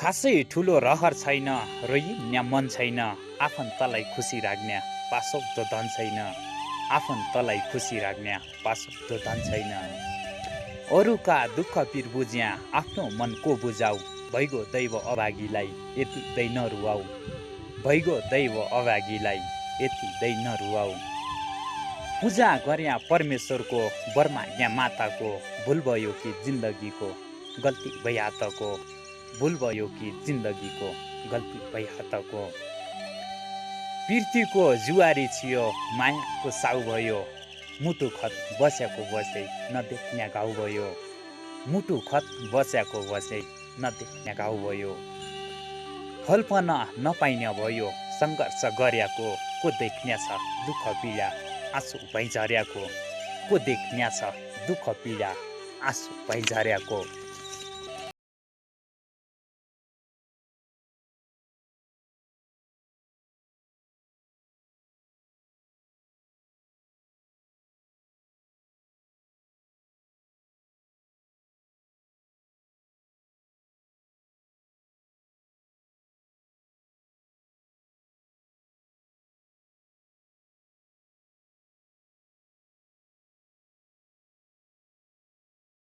खासै ठुलो रहर छैन, रोइन्या मन छैन, आफन्तलाई खुसी राख्ने पासौतो धन छैन, आफन्तलाई खुसी राख्ने पासौतो धन छैन। अरूका दुःख पिर बुझ्या आफ्नो मन को बुझाउ, भइगो दैव अभागीलाई यति दै नरुवाउ, भइगो दैव अभागीलाई यति दै नरुवाउ। पूजा गर्या परमेश्वरको, वर माग्या माताको, भुल भयो कि जिन्दगीको गल्ती भइहातको, भुल भयो कि जिन्दगीको गल्ती भइहातको। पृथ्वीको जुवारी छियो, मायाको साउ भयो, मुटु खत बस्याको बसै नदेख्ने घाउ भयो, मुटु खत बस्याको बसै नदेख्ने घाउ भयो। फलपन नपाइने भयो, सङ्घर्ष गर्याको को देख्ने छ दुःख पीडा आँसु भइझर्याको, को देख्ने छ दुःख पीडा आँसु भइझर्याको।